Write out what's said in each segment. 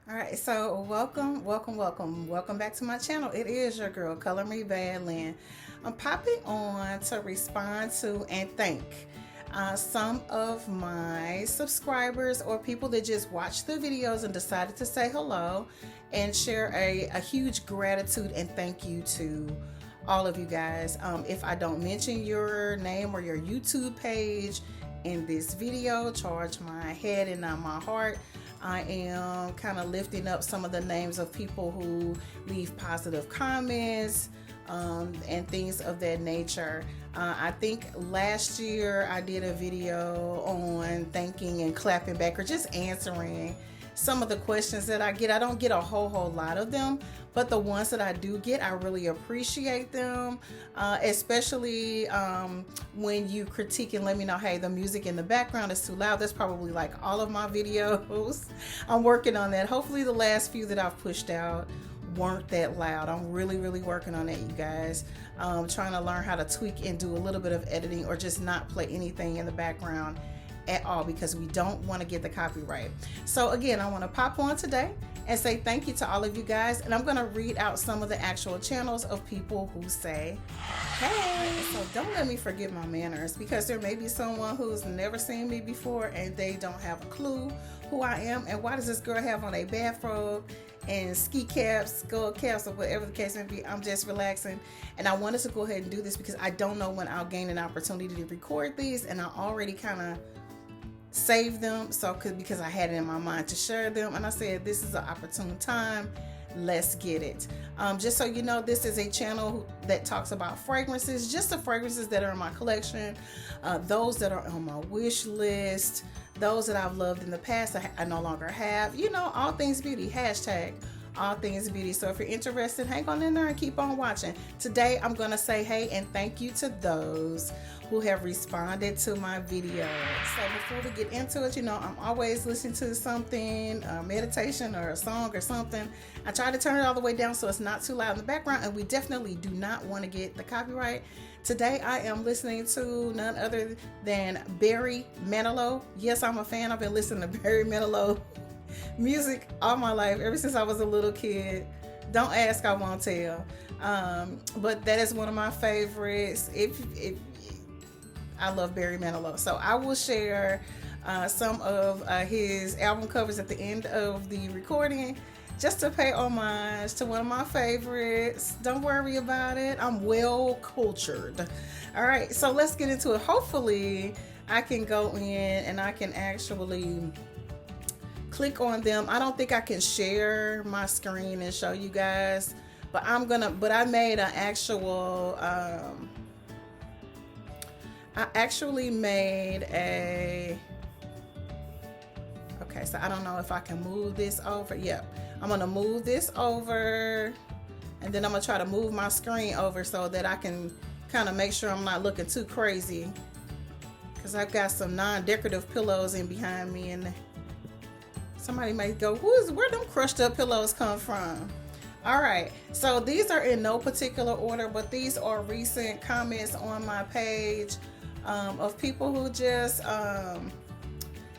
All right, so welcome back to my channel. It is your girl, Color Me Badland. I'm popping on to respond to and thank some of my subscribers or people that just watched the videos and decided to say hello and share a huge gratitude and thank you to all of you guys. If I don't mention your name or your YouTube page in this video, charge my head and not my heart. I am kind of lifting up some of the names of people who leave positive comments and things of that nature. I think last year I did a video on thanking and clapping back or just answering some of the questions that I get. I don't get a whole lot of them, but the ones that I do get, I really appreciate them, especially when you critique and let me know, hey, the music in the background is too loud. That's probably like all of my videos. I'm working on that. Hopefully the last few that I've pushed out weren't that loud. I'm really working on that, you guys. Trying to learn how to tweak and do a little bit of editing or just not play anything in the background at all because we don't want to get the copyright. So again, I want to pop on today and say thank you to all of you guys, and I'm going to read out some of the actual channels of people who say hey. So don't let me forget my manners, because there may be someone who's never seen me before and they don't have a clue who I am and why does this girl have on a bathrobe and ski caps, skull caps, or whatever the case may be. I'm just relaxing, and I wanted to go ahead and do this because I don't know when I'll gain an opportunity to record these, and I already kind of save them because I had it in my mind to share them, and I said this is an opportune time. Let's get it. Just so you know, this is a channel that talks about fragrances, just the fragrances that are in my collection, those that are on my wish list, those that I've loved in the past I no longer have, all things beauty, hashtag all things beauty. So if you're interested, hang on in there and keep on watching. Today I'm gonna say hey and thank you to those who have responded to my videos. So before we get into it, I'm always listening to something, a meditation or a song or something. I try to turn it all the way down so it's not too loud in the background, and we definitely do not want to get the copyright. Today I am listening to none other than Barry Manilow. Yes, I'm a fan. I've been listening to Barry Manilow music all my life, ever since I was a little kid. Don't ask, I won't tell. But that is one of my favorites. If I love Barry Manilow, so I will share some of his album covers at the end of the recording, just to pay homage to one of my favorites. Don't worry about it. I'm well cultured. All right, so let's get into it. Hopefully, I can go in and I can actually click on them. I don't think I can share my screen and show you guys, but I made an actual I actually made okay, so I don't know if I can move this over. Yep, I'm gonna move this over, and then I'm gonna try to move my screen over so that I can kind of make sure I'm not looking too crazy, because I've got some non-decorative pillows in behind me, and somebody might go, where them crushed up pillows come from? All right, so these are in no particular order, but these are recent comments on my page of people who just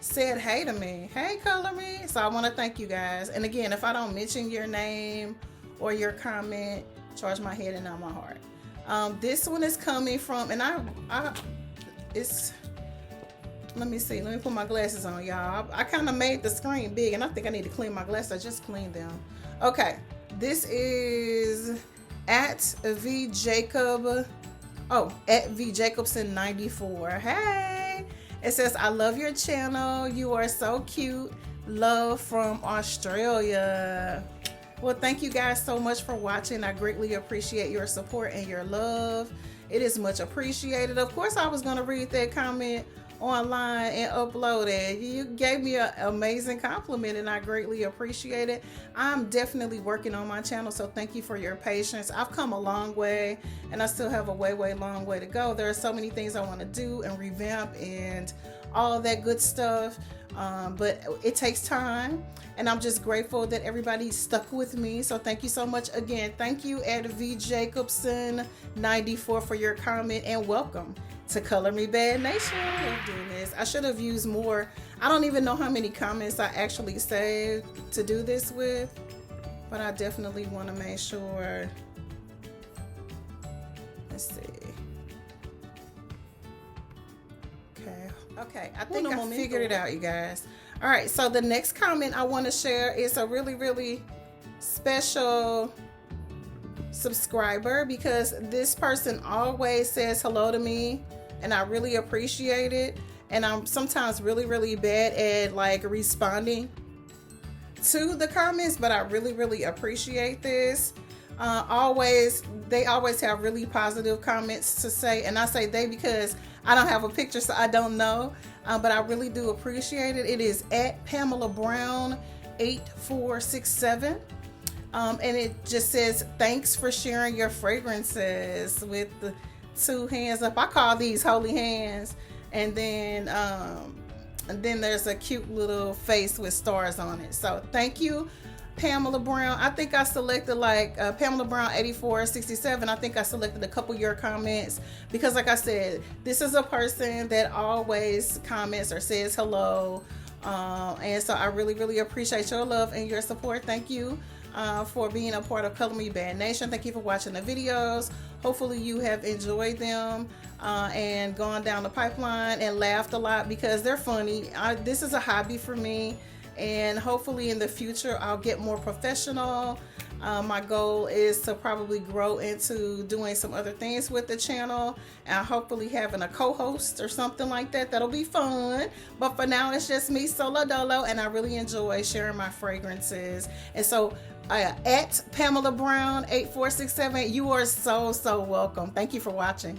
said hey to me. Hey, Color Me. So I want to thank you guys. And again, if I don't mention your name or your comment, charge my head and not my heart. This one is coming from, and it's, let me see. Let me put my glasses on, y'all. I kind of made the screen big, and I think I need to clean my glasses. I just cleaned them. Okay. This is at V Jacob. Oh, at V Jacobson 94. Hey. It says, I love your channel. You are so cute. Love from Australia. Well, thank you guys so much for watching. I greatly appreciate your support and your love. It is much appreciated. Of course, I was going to read that comment online and upload it. You gave me an amazing compliment, and I greatly appreciate it. I'm definitely working on my channel, so thank you for your patience. I've come a long way, and I still have a way long way to go. There are so many things I want to do and revamp and all that good stuff. But it takes time, and I'm just grateful that everybody stuck with me. So thank you so much again. Thank you, Ed V. Jacobson 94 for your comment, and welcome to Color Me Bad Nation. I love doing this. I should have used more. I don't even know how many comments I actually saved to do this with, but I definitely want to make sure. Let's see. Okay, I think I figured it out, you guys. All right, so the next comment I want to share is a really, really special subscriber, because this person always says hello to me, and I really appreciate it. And I'm sometimes really, really bad at like responding to the comments, but I really, really appreciate this. They always have really positive comments to say, and I say they because I don't have a picture, so I don't know, but I really do appreciate it. It is at Pamela Brown 8467, and it just says, thanks for sharing your fragrances, with the 2 hands up. I call these holy hands. And then there's a cute little face with stars on it. So thank you, Pamela Brown. I think I selected Pamela Brown 8467. I think I selected a couple of your comments because, like I said, this is a person that always comments or says hello. And so I really, really appreciate your love and your support. Thank you for being a part of Color Me Bad Nation. Thank you for watching the videos. Hopefully you have enjoyed them and gone down the pipeline and laughed a lot because they're funny. This is a hobby for me, and hopefully in the future I'll get more professional. My goal is to probably grow into doing some other things with the channel, and hopefully having a co-host or something like that. That'll be fun. But for now, it's just me solo dolo, and I really enjoy sharing my fragrances. And so at Pamela Brown 8467, you are so welcome. Thank you for watching.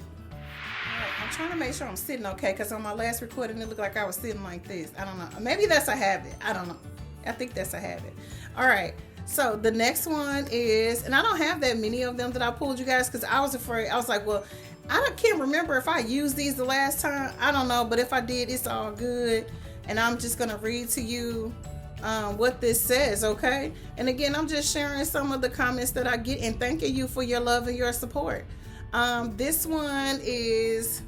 I'm trying to make sure I'm sitting okay, because on my last recording it looked like I was sitting like this. I don't know, maybe that's a habit. I don't know. I think that's a habit. All right, so the next one is, and I don't have that many of them that I pulled, you guys, because I was afraid. I was like, well, can't remember if I used these the last time. I don't know, but if I did, it's all good. And I'm just gonna read to you what this says, okay? And again, I'm just sharing some of the comments that I get and thanking you for your love and your support. This one is,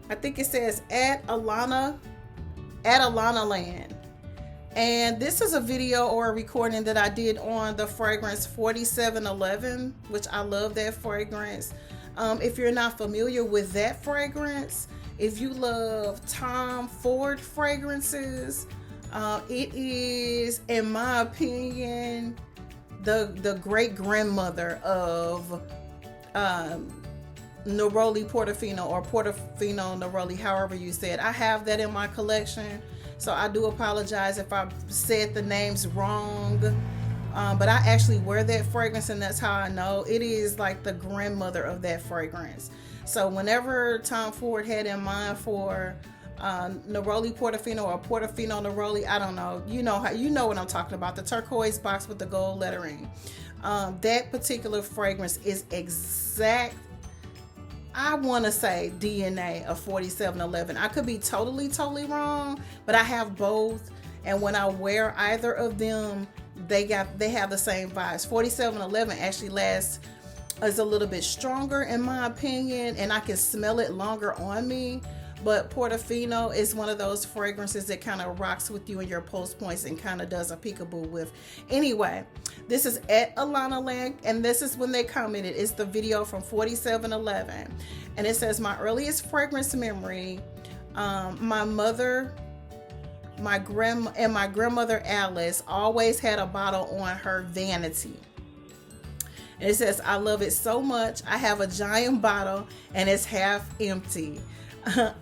I think it says at Alana Land. And this is a video or a recording that I did on the fragrance 4711, which I love that fragrance. If you're not familiar with that fragrance, if you love Tom Ford fragrances, it is, in my opinion, the great grandmother of Neroli Portofino, or Portofino Neroli, however you say it. I have that in my collection, so I do apologize if I said the names wrong. But I actually wear that fragrance, and that's how I know. It is like the grandmother of that fragrance. So whenever Tom Ford had in mind for Neroli Portofino or Portofino Neroli, I don't know. You know what I'm talking about. The turquoise box with the gold lettering. That particular fragrance is exact, I want to say, DNA of 4711. I could be totally wrong, but I have both, and when I wear either of them, they have the same vibes. 4711 actually is a little bit stronger in my opinion, and I can smell it longer on me. But Portofino is one of those fragrances that kind of rocks with you in your pulse points and kind of does a peekaboo with. Anyway, this is at Alana Land, and this is when they commented. It's the video from 4711, and it says, my earliest fragrance memory, my mother, my grandmother Alice always had a bottle on her vanity. And it says, I love it so much. I have a giant bottle and it's half empty.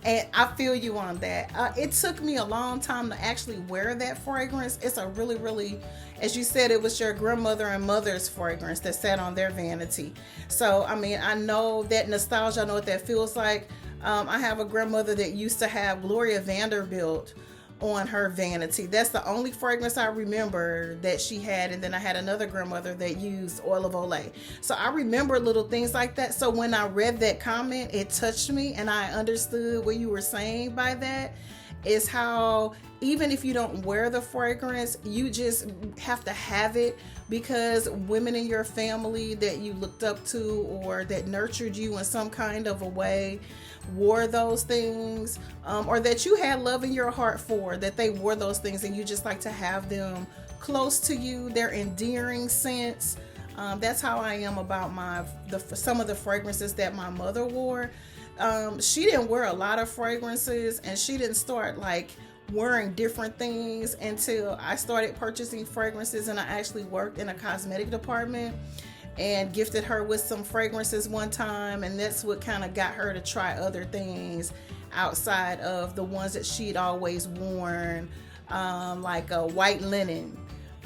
And I feel you on that. It took me a long time to actually wear that fragrance. It's a really, as you said, it was your grandmother and mother's fragrance that sat on their vanity. So, I mean, I know that nostalgia. I know what that feels like. I have a grandmother that used to have Gloria Vanderbilt on her vanity. That's the only fragrance I remember that she had. And then I had another grandmother that used Oil of Olay. So I remember little things like that. So when I read that comment, it touched me and I understood what you were saying by that. is how even if you don't wear the fragrance, you just have to have it because women in your family that you looked up to or that nurtured you in some kind of a way wore those things, or that you had love in your heart for, that they wore those things, and you just like to have them close to you. Their endearing scents. That's how I am about some of the fragrances that my mother wore. She didn't wear a lot of fragrances, and she didn't start like wearing different things until I started purchasing fragrances, and I actually worked in a cosmetic department and gifted her with some fragrances one time, and that's what kind of got her to try other things outside of the ones that she'd always worn, like a white linen,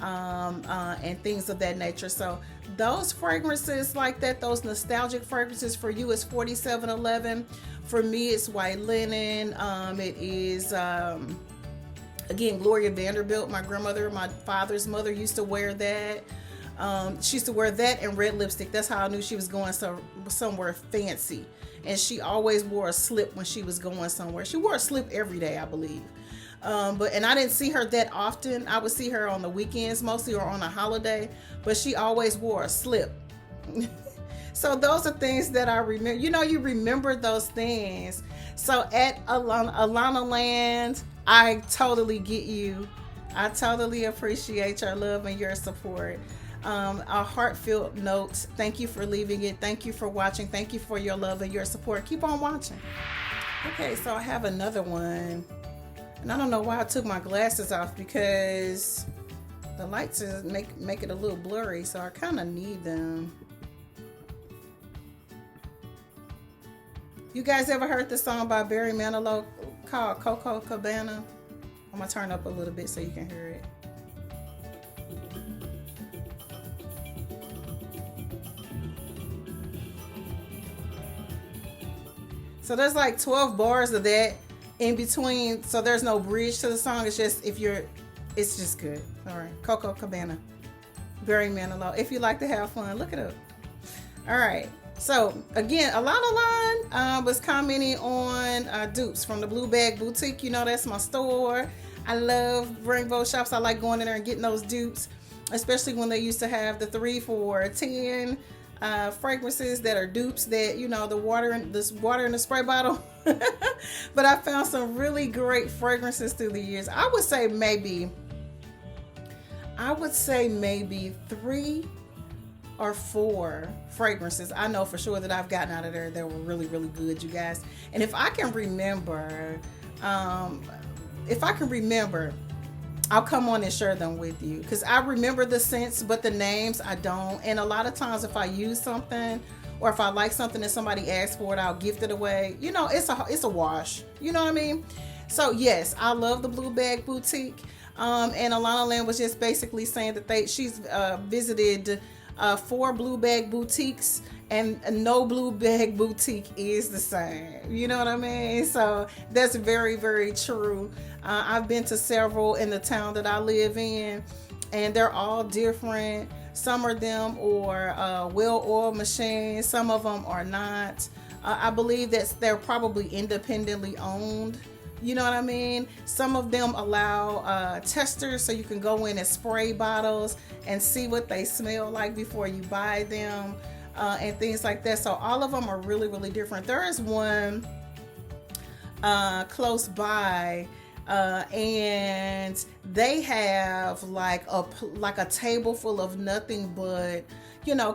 and things of that nature. So those fragrances like that, those nostalgic fragrances, for you is 4711. For me, it's white linen. It is again, Gloria Vanderbilt. My grandmother, my father's mother, used to wear that. She used to wear that and red lipstick. That's how I knew she was going somewhere fancy. And she always wore a slip when she was going somewhere. She wore a slip every day, I believe. And I didn't see her that often. I would see her on the weekends mostly, or on a holiday, but she always wore a slip. So those are things that I remember. You remember those things. So at Alana Land, I totally get you. I totally appreciate your love and your support. A heartfelt note. Thank you for leaving it. Thank you for watching. Thank you for your love and your support. Keep on watching. Okay, so I have another one. And I don't know why I took my glasses off, because the lights make it a little blurry, so I kind of need them. You guys ever heard the song by Barry Manilow called Coco Cabana? I'm going to turn up a little bit so you can hear it. So there's like 12 bars of that in between, so there's no bridge to the song. It's just it's just good. All right, Coco Cabana, Barry Manilow. If you like to have fun, look it up. All right. So again, Alana Line was commenting on dupes from the Blue Bag Boutique. That's my store. I love Rainbow Shops. I like going in there and getting those dupes, especially when they used to have the 3 for $10 fragrances that are dupes, that the water in the spray bottle. But I found some really great fragrances through the years. I would say maybe 3 or 4 fragrances I know for sure that I've gotten out of there that were really, really good, you guys. And if I can remember, I'll come on and share them with you, because I remember the scents, but the names I don't. And a lot of times if I use something, or if I like something and somebody asks for it, I'll gift it away. It's a wash. You know what I mean? So yes, I love the Blue Bag Boutique. And Alana Land was just basically saying that she's visited 4 Blue Bag Boutiques, and no Blue Bag Boutique is the same. You know what I mean? So that's very, very true. I've been to several in the town that I live in, and they're all different. Some of them are well-oiled machines. Some of them are not. I believe that they're probably independently owned. You know what I mean? Some of them allow testers, so you can go in and spray bottles and see what they smell like before you buy them, and things like that. So all of them are really, really different. There is one close by, and they have like a table full of nothing but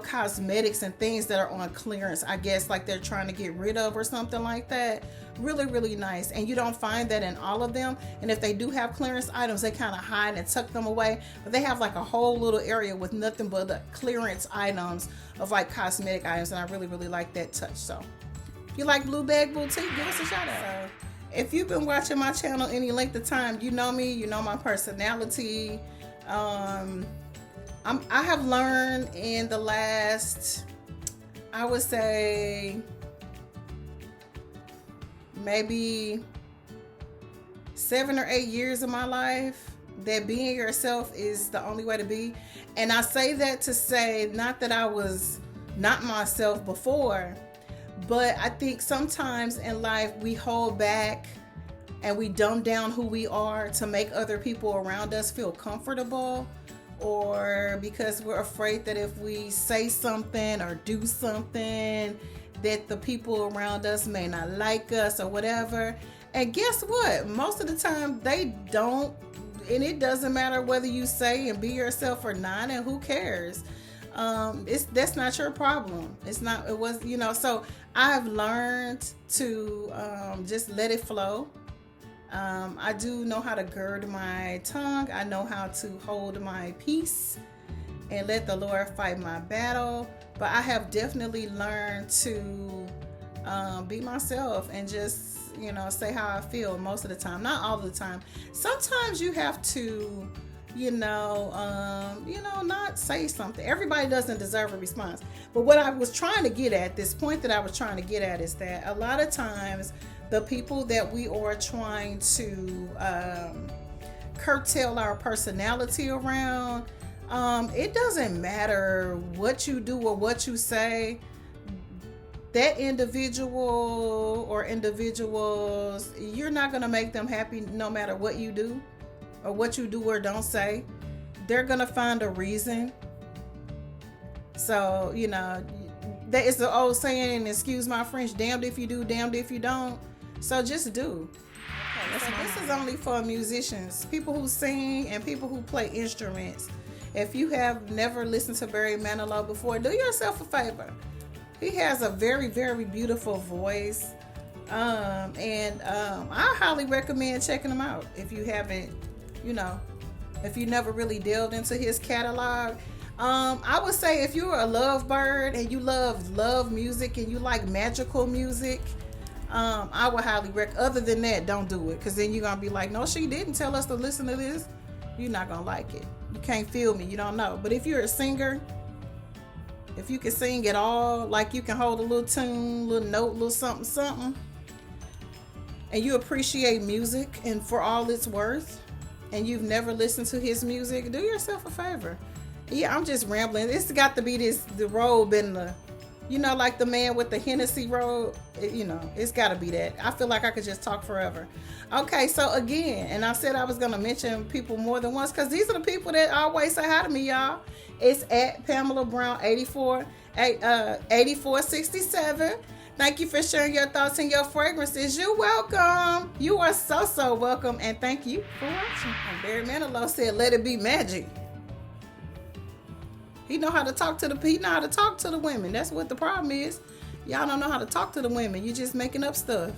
cosmetics and things that are on clearance, I guess, like they're trying to get rid of or something like that. Really, really nice. And you don't find that in all of them. And if they do have clearance items, they kind of hide and tuck them away. But they have like a whole little area with nothing but the clearance items of like cosmetic items. And I really, really like that touch. So if you like Blue Bag Boutique, give us a shout out. If you've been watching my channel any length of time, you know me, you know my personality. I have learned in the last, I would say, maybe 7 or 8 years of my life, that being yourself is the only way to be. And I say that to say, not that I was not myself before, but I think sometimes in life we hold back and we dumb down who we are to make other people around us feel comfortable, or because we're afraid that if we say something or do something that the people around us may not like us or whatever. And guess what? Most of the time they don't, and it doesn't matter whether you say and be yourself or not, and who cares? That's not your problem. It was, so I've learned to just let it flow. I do know how to gird my tongue. I know how to hold my peace and let the Lord fight my battle. But I have definitely learned to be myself and just, say how I feel most of the time. Not all the time. Sometimes you have to, not say something. Everybody doesn't deserve a response. But what I was trying to get at, this point that I was trying to get at, is that a lot of times the people that we are trying to curtail our personality around, it doesn't matter what you do or what you say. That individual or individuals, you're not going to make them happy no matter what you do or what you do or don't say. They're going to find a reason. So, that is the old saying, and excuse my French, damned if you do, damned if you don't. So just do. Okay, so this is only for musicians, people who sing and people who play instruments. If you have never listened to Barry Manilow before, do yourself a favor. He has a very, very beautiful voice. And I highly recommend checking him out if you haven't, if you never really delved into his catalog. I would say if you're a lovebird and you love music and you like magical music, I would highly recommend. Other than that, don't do it, because then you're going to be like, no, she didn't tell us to listen to this. You're not going to like it. You can't feel me. You don't know. But if you're a singer, if you can sing at all, like you can hold a little tune, little note, little something, and you appreciate music and for all it's worth, and you've never listened to his music, do yourself a favor. Yeah, I'm just rambling. It's got to be the robe and the, like the man with the Hennessy robe. It's got to be that. I feel like I could just talk forever. Okay, so again, and I said I was going to mention people more than once because these are the people that always say hi to me, y'all. It's at Pamela Brown 8467. Thank you for sharing your thoughts and your fragrances. You're welcome. You are so welcome, and thank you for watching. And Barry Manilow said, "Let it be magic." He know how to talk to the women. That's what the problem is. Y'all don't know how to talk to the women. You just making up stuff.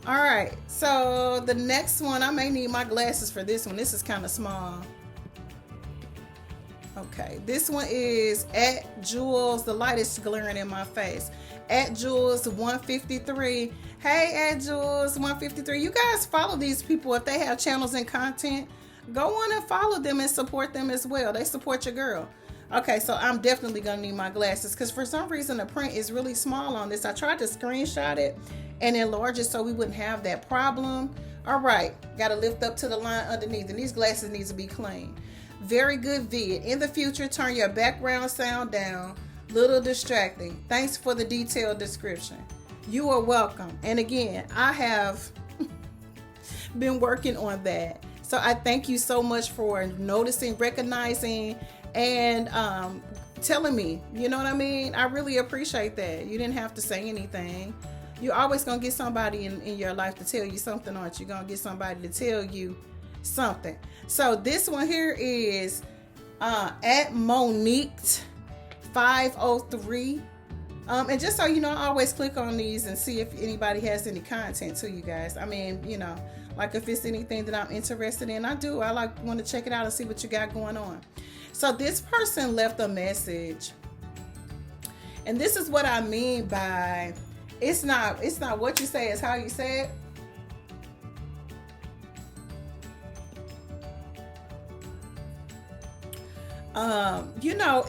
All right. So the next one, I may need my glasses for this one. This is kind of small. Okay. This one is at Jules. The light is glaring in my face. At Jules 153. Hey, at Jules 153. You guys follow these people if they have channels and content. Go on and follow them and support them as well. They support your girl. Okay, so I'm definitely going to need my glasses because for some reason the print is really small on this. I tried to screenshot it and enlarge it so we wouldn't have that problem. All right, got to lift up to the line underneath, and these glasses need to be clean. Very good vid. In the future, turn your background sound down. Little distracting. Thanks for the detailed description. You are welcome. And again, I have been working on that. So I thank you so much for noticing, recognizing, and telling me, you know what I mean? I really appreciate that. You didn't have to say anything. You're always going to get somebody in your life to tell you something, aren't you? Going to get somebody to tell you something. So this one here is at Monique 503. And just so you know, I always click on these and see if anybody has any content to you guys. I mean, like if it's anything that I'm interested in, I want to check it out and see what you got going on. So this person left a message, and this is what I mean by it's not what you say, it's how you say it.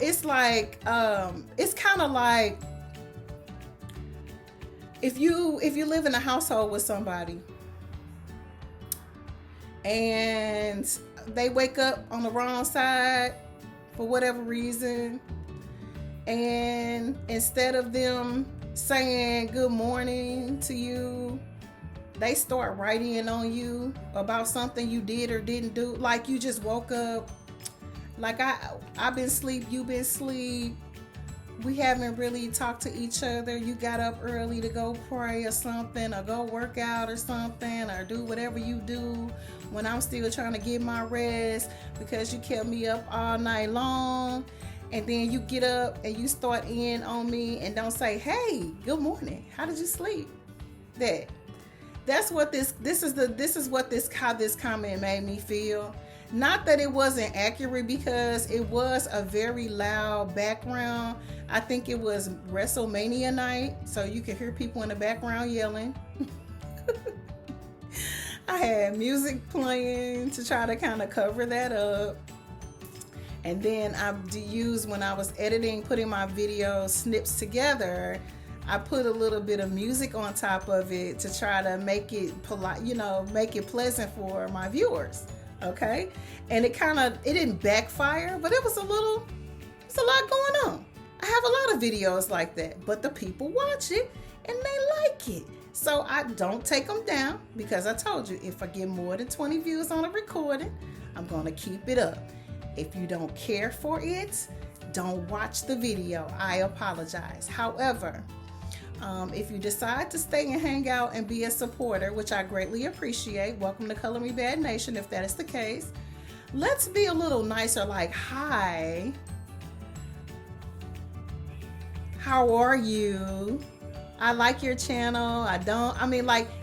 It's like it's kind of like if you live in a household with somebody and they wake up on the wrong side for whatever reason, and instead of them saying good morning to you they start writing in on you about something you did or didn't do. Like you just woke up, like I've been asleep, you've been asleep. We haven't really talked to each other. You got up early to go pray or something, or go work out or something, or do whatever you do when I'm still trying to get my rest because you kept me up all night long. And then you get up and you start in on me and don't say, hey, good morning. How did you sleep? That's what how this comment made me feel. Not that it wasn't accurate, because it was a very loud background. I think it was WrestleMania night, so you could hear people in the background yelling. I had music playing to try to kind of cover that up. And then when I was editing, putting my video snips together, I put a little bit of music on top of it to try to make it polite, make it pleasant for my viewers. Okay. And it didn't backfire, but it's a lot going on. I have a lot of videos like that, but the people watch it and they like it. So I don't take them down, because I told you, if I get more than 20 views on a recording, I'm going to keep it up. If you don't care for it, don't watch the video. I apologize. However, if you decide to stay and hang out and be a supporter, which I greatly appreciate, welcome to Color Me Badd Nation. If that is the case, let's be a little nicer, like, hi, how are you? I like your channel.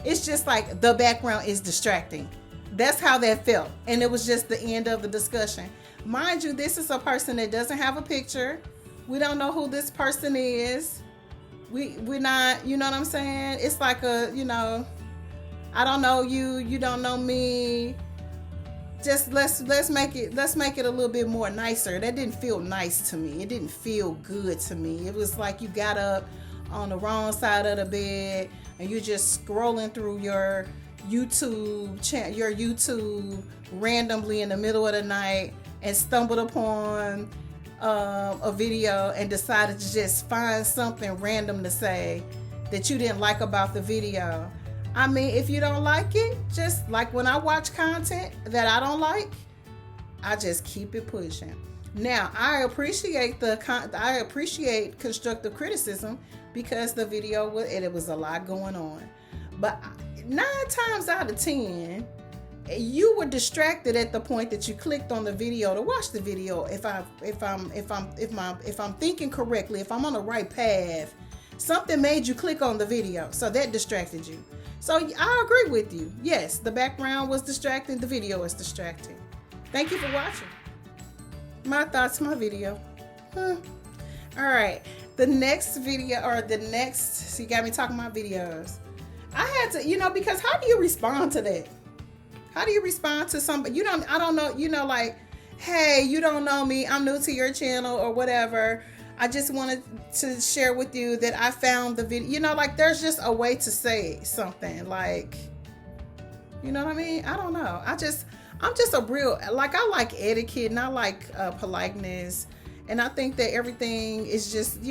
It's just like the background is distracting. That's how that felt. And it was just the end of the discussion. Mind you, this is a person that doesn't have a picture. We don't know who this person is. We're not, you know what I'm saying? It's like I don't know you, you don't know me. Just let's make it a little bit more nicer. That didn't feel nice to me. It didn't feel good to me. It was like you got up on the wrong side of the bed and you're just scrolling through your YouTube randomly in the middle of the night and stumbled upon a video and decided to just find something random to say that you didn't like about the video. I mean, if you don't like it, just like when I watch content that I don't like, I just keep it pushing. Now, I appreciate constructive criticism, because the video it was a lot going on. But 9 times out of 10, you were distracted at the point that you clicked on the video to watch the video. If I'm thinking correctly, if I'm on the right path, something made you click on the video, so that distracted you. So I agree with you. Yes, the background was distracting. The video is distracting. Thank you for watching. My thoughts, my video. All right, the next video, so you got me talking about videos. I had to, because how do you respond to that? How do you respond to somebody? I don't know, like, hey, you don't know me, I'm new to your channel or whatever. I just wanted to share with you that I found the video, like, there's just a way to say something, like, you know what I mean? I don't know. I'm just a real, like, I like etiquette and I like politeness. And I think that everything is just,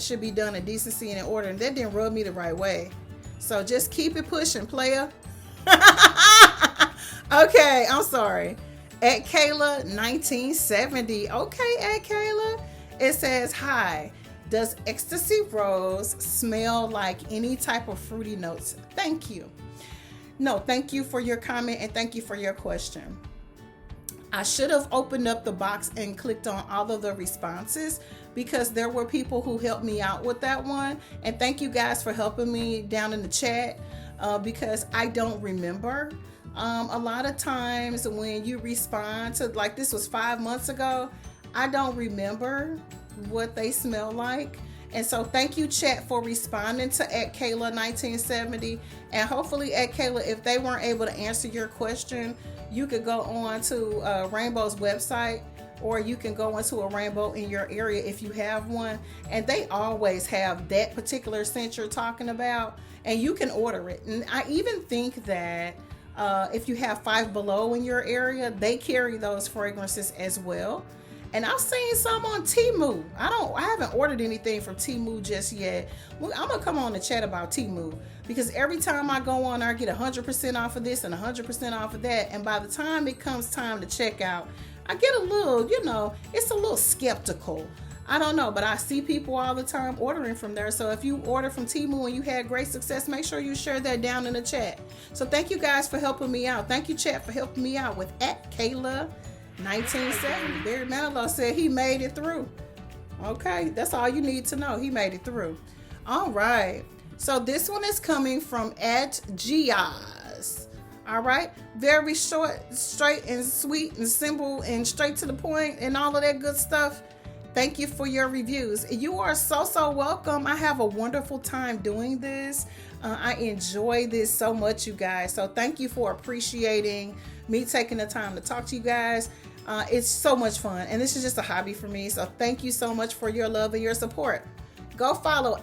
should be done in decency and in order. And that didn't rub me the right way. So just keep it pushing, player. Okay, I'm sorry. At Kayla 1970. Okay, at Kayla. It says, hi, does Ecstasy Rose smell like any type of fruity notes? Thank you. No, thank you for your comment and thank you for your question. I should have opened up the box and clicked on all of the responses, because there were people who helped me out with that one. And thank you guys for helping me down in the chat, because I don't remember. A lot of times when you respond to, like, this was 5 months ago, I don't remember what they smell like. And so thank you, chat, for responding to at Kayla 1970. And hopefully, at Kayla, if they weren't able to answer your question, you could go on to Rainbow's website, or you can go into a Rainbow in your area if you have one. And they always have that particular scent you're talking about, and you can order it. And I even think that if you have Five Below in your area, they carry those fragrances as well. And I've seen some on Temu. I haven't ordered anything from Temu just yet. I'm gonna come on and chat about Temu, because every time I go on, I get 100% off of this and 100% off of that. And by the time it comes time to check out, I get a little, it's a little skeptical. I don't know, but I see people all the time ordering from there. So if you order from Temu and you had great success, make sure you share that down in the chat. So thank you guys for helping me out. Thank you, chat, for helping me out with @Kayla1970. Barry Manilow said he made it through. Okay, that's all you need to know. He made it through. All right. So this one is coming from @Giaz. All right. Very short, straight, and sweet, and simple, and straight to the point, and all of that good stuff. Thank you for your reviews. You are so welcome. I have a wonderful time doing this. I enjoy this so much, you guys. So thank you for appreciating me taking the time to talk to you guys. It's so much fun, and this is just a hobby for me. So thank you so much for your love and your support. Go follow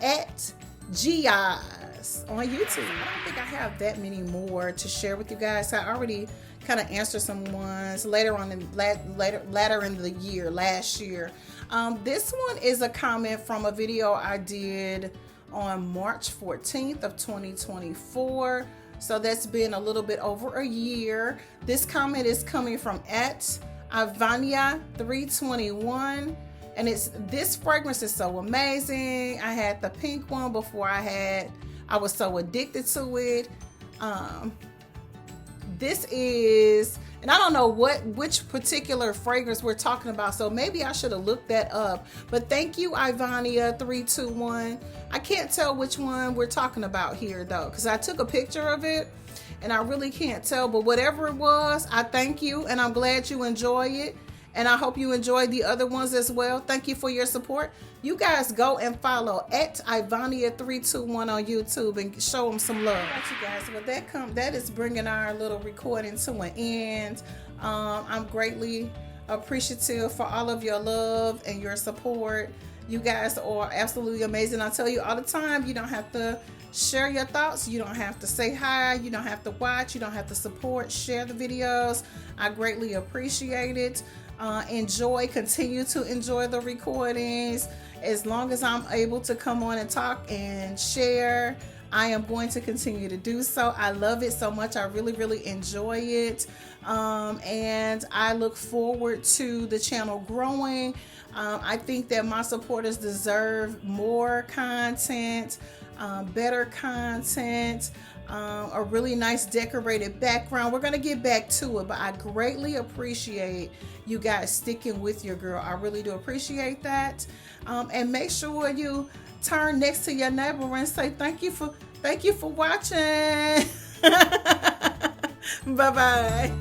@Giaz on YouTube. I don't think I have that many more to share with you guys. I already kind of answered some ones later in the year, last year. This one is a comment from a video I did on March 14th of 2024. So that's been a little bit over a year. This comment is coming from @Ivania321. And this fragrance is so amazing. I had the pink one before I was so addicted to it. This is, and I don't know which particular fragrance we're talking about, so maybe I should have looked that up. But thank you, Ivania321. I can't tell which one we're talking about here though, because I took a picture of it and I really can't tell. But whatever it was, I thank you, and I'm glad you enjoy it. And I hope you enjoy the other ones as well. Thank you for your support. You guys go and follow @Ivania321 on YouTube and show them some love. All right, you guys. Well, that is bringing our little recording to an end. I'm greatly appreciative for all of your love and your support. You guys are absolutely amazing. I tell you all the time, you don't have to share your thoughts. You don't have to say hi. You don't have to watch. You don't have to support. Share the videos. I greatly appreciate it. Continue to enjoy the recordings. As long as I'm able to come on and talk and share, I am going to continue to do so. I love it so much. I really enjoy it. And I look forward to the channel growing. I think that my supporters deserve more content, better content, a really nice decorated background. We're gonna get back to it, but I greatly appreciate you guys sticking with your girl. I really do appreciate that. And make sure you turn next to your neighbor and say thank you for watching. Bye bye.